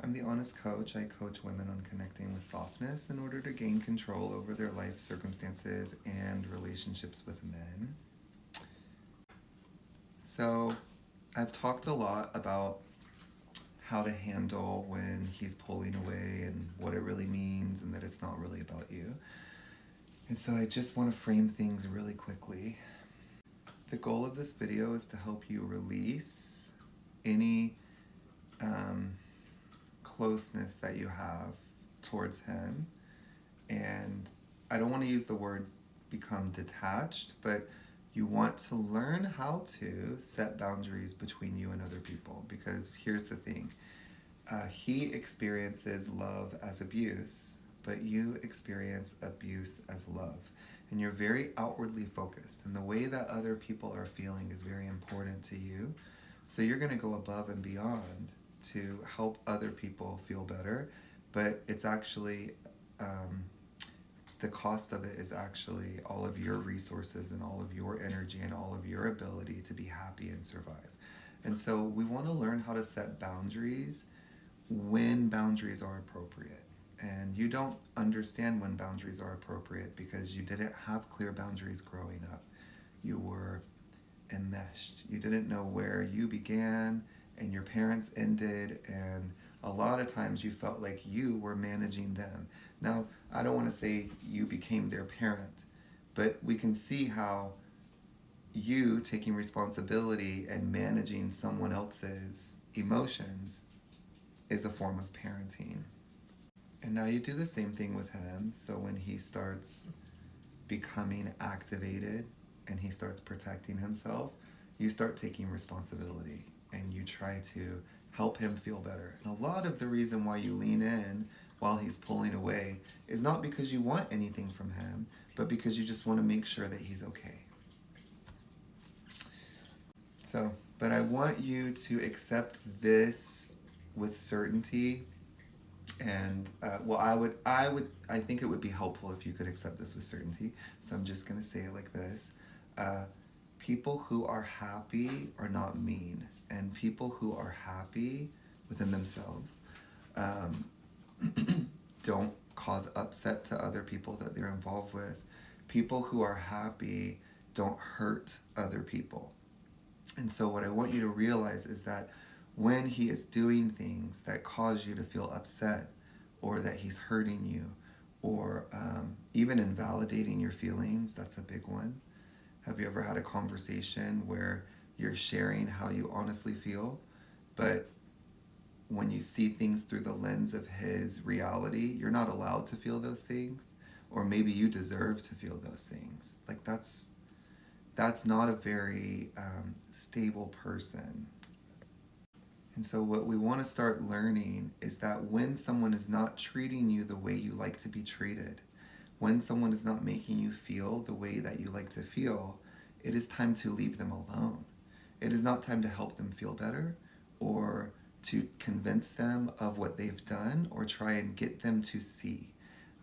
I'm the Honest Coach. I coach women on connecting with softness in order to gain control over their life circumstances and relationships with men. So, I've talked a lot about how to handle when he's pulling away and what it really means and that it's not really about you. And so, I just want to frame things really quickly. The goal of this video is to help you release any um, closeness that you have towards him. And I don't want to use the word become detached, but you want to learn how to set boundaries between you and other people. Because here's the thing, he experiences love as abuse, but you experience abuse as love. And you're very outwardly focused, and the way that other people are feeling is very important to you. So you're going to go above and beyond to help other people feel better, but it's actually um, the cost of it is actually all of your resources and all of your energy and all of your ability to be happy and survive. And so we want to learn how to set boundaries when boundaries are appropriate. And you don't understand when boundaries are appropriate because you didn't have clear boundaries growing up. You were enmeshed. You didn't know where you began and your parents ended, and a lot of times you felt like you were managing them. Now, I don't want to say you became their parent, but we can see how you taking responsibility and managing someone else's emotions is a form of parenting. And now you do the same thing with him. So when he starts becoming activated and he starts protecting himself, you start taking responsibility and you try to help him feel better. And a lot of the reason why you lean in while he's pulling away is not because you want anything from him, but because you just want to make sure that he's okay. So, but I want you to accept this with certainty. And I think it would be helpful if you could accept this with certainty. So I'm just gonna say it like this: uh, people who are happy are not mean, and people who are happy within themselves um, don't cause upset to other people that they're involved with. People who are happy don't hurt other people. And so, what I want you to realize is that when he is doing things that cause you to feel upset, or that he's hurting you, or even invalidating your feelings, that's a big one. Have you ever had a conversation where you're sharing how you honestly feel, but when you see things through the lens of his reality, you're not allowed to feel those things? Or maybe you deserve to feel those things. Like that's not a very stable person. And so, what we want to start learning is that when someone is not treating you the way you like to be treated, when someone is not making you feel the way that you like to feel, it is time to leave them alone. It is not time to help them feel better or to convince them of what they've done or try and get them to see.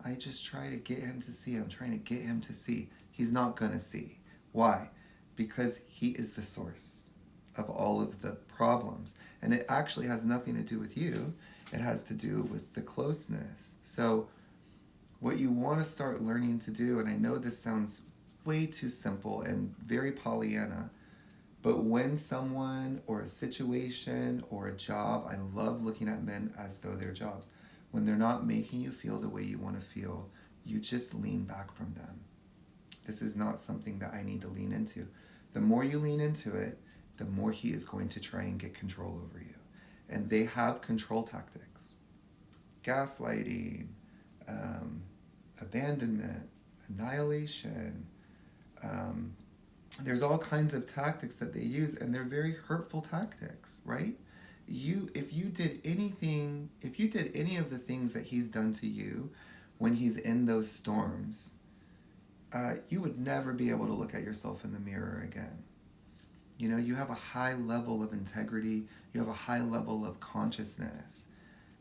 I just try to get him to see. I'm trying to get him to see. He's not going to see. Why? Because he is the source of all of the problems. And it actually has nothing to do with you. It has to do with the closeness. So what you want to start learning to do, and I know this sounds way too simple and very Pollyanna, but when someone or a situation or a job, I love looking at men as though they're jobs, when they're not making you feel the way you want to feel, you just lean back from them. This is not something that I need to lean into. The more you lean into it, the more he is going to try and get control over you. And they have control tactics: gaslighting, abandonment, annihilation. Um, there's all kinds of tactics that they use, and they're very hurtful tactics, right? If you did any of the things that he's done to you when he's in those storms, you would never be able to look at yourself in the mirror again. You know, you have a high level of integrity, you have a high level of consciousness,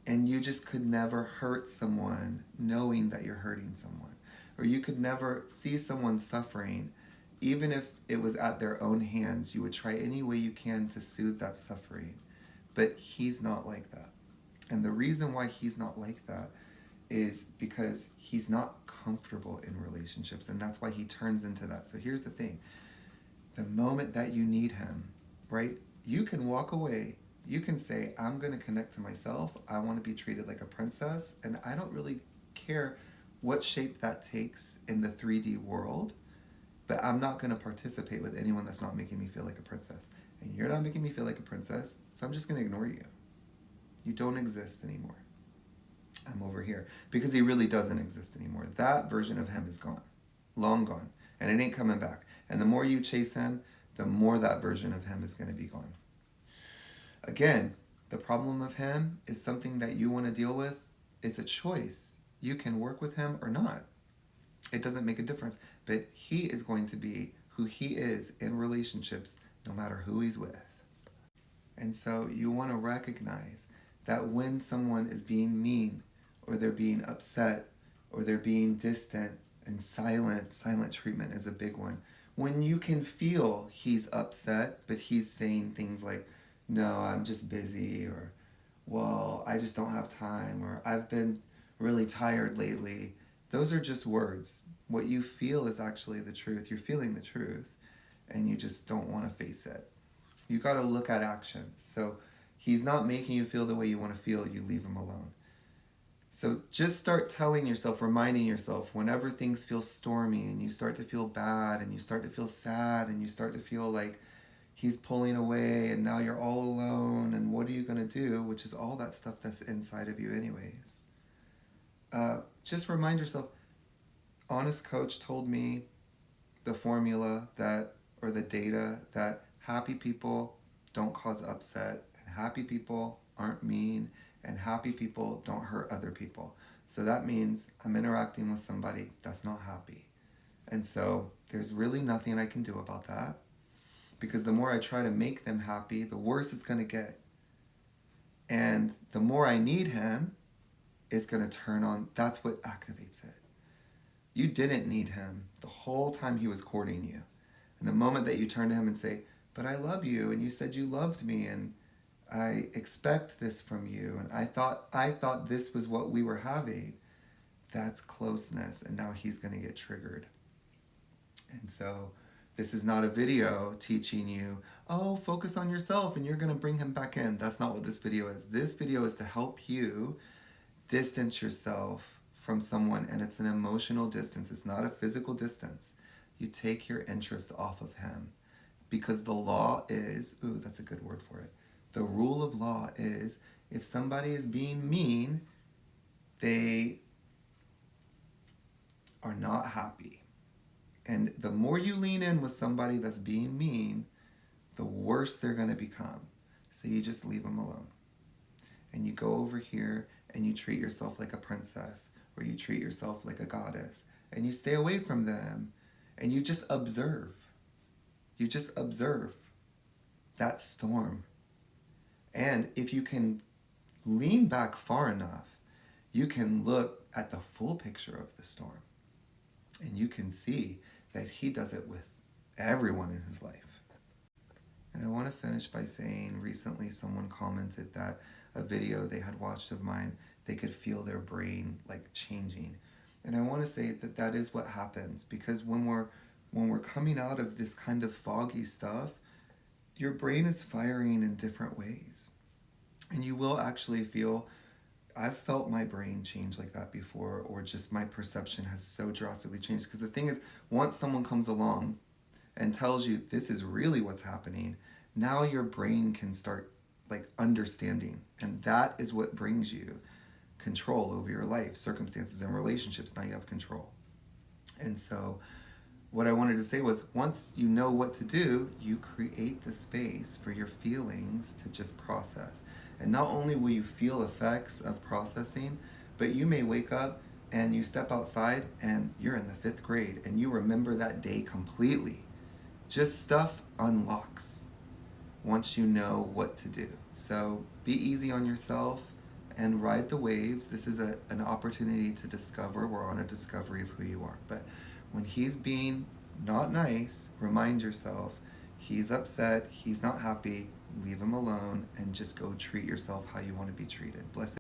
and you just could never hurt someone knowing that you're hurting someone. Or you could never see someone suffering, even if it was at their own hands. You would try any way you can to soothe that suffering. But he's not like that. And the reason why he's not like that is because he's not comfortable in relationships, and that's why he turns into that. So here's the thing. The moment that you need him, right, you can walk away. You can say, I'm going to connect to myself. I want to be treated like a princess, and I don't really care what shape that takes in the 3D world, but I'm not going to participate with anyone that's not making me feel like a princess. And you're not making me feel like a princess, so I'm just going to ignore you. You don't exist anymore. I'm over here. Because he really doesn't exist anymore. That version of him is gone. Long gone. And it ain't coming back. And the more you chase him, the more that version of him is going to be gone. Again, the problem of him is something that you want to deal with. It's a choice. You can work with him or not. It doesn't make a difference. But he is going to be who he is in relationships, no matter who he's with. And so you want to recognize that when someone is being mean, or they're being upset, or they're being distant and silent treatment is a big one. When you can feel he's upset, but he's saying things like, no, I'm just busy, or, well, I just don't have time, or I've been really tired lately. Those are just words. What you feel is actually the truth. You're feeling the truth, and you just don't want to face it. You got to look at actions. So he's not making you feel the way you want to feel, you leave him alone. So just start telling yourself, reminding yourself, whenever things feel stormy and you start to feel bad and you start to feel sad and you start to feel like he's pulling away and now you're all alone and what are you going to do, which is all that stuff that's inside of you anyways. Just remind yourself, Honest Coach told me the formula that, or the data that happy people don't cause upset, and happy people aren't mean, and happy people don't hurt other people. So that means I'm interacting with somebody that's not happy. And so there's really nothing I can do about that, because the more I try to make them happy, the worse it's going to get. And the more I need him, it's going to turn on. That's what activates it. You didn't need him the whole time he was courting you. And the moment that you turn to him and say, but I love you, and you said you loved me, and I expect this from you, and I thought this was what we were having, that's closeness, and now he's going to get triggered. And so this is not a video teaching you, oh, focus on yourself and you're going to bring him back in. That's not what this video is. This video is to help you distance yourself from someone, and it's an emotional distance. It's not a physical distance. You take your interest off of him, because the law is, ooh, that's a good word for it. The rule of law is, if somebody is being mean, they are not happy. And the more you lean in with somebody that's being mean, the worse they're going to become. So you just leave them alone. And you go over here and you treat yourself like a princess, or you treat yourself like a goddess, and you stay away from them, and you just observe. You just observe that storm. And if you can lean back far enough, you can look at the full picture of the storm. And you can see that he does it with everyone in his life. And I want to finish by saying, recently someone commented that a video they had watched of mine, they could feel their brain like changing. And I want to say that that is what happens, because when we're coming out of this kind of foggy stuff, your brain is firing in different ways. And you will actually feel, I've felt my brain change like that before, or just my perception has so drastically changed. Because the thing is, once someone comes along and tells you this is really what's happening, now your brain can start like understanding. And that is what brings you control over your life, circumstances, and relationships. Now you have control. And so what I wanted to say was, once you know what to do, you create the space for your feelings to just process. And not only will you feel effects of processing, but you may wake up and you step outside and you're in the 5th grade and you remember that day completely. Just stuff unlocks once you know what to do. So be easy on yourself and ride the waves. This is an opportunity to discover. We're on a discovery of who you are. But when he's being not nice, remind yourself, he's upset, he's not happy, leave him alone, and just go treat yourself how you want to be treated. Bless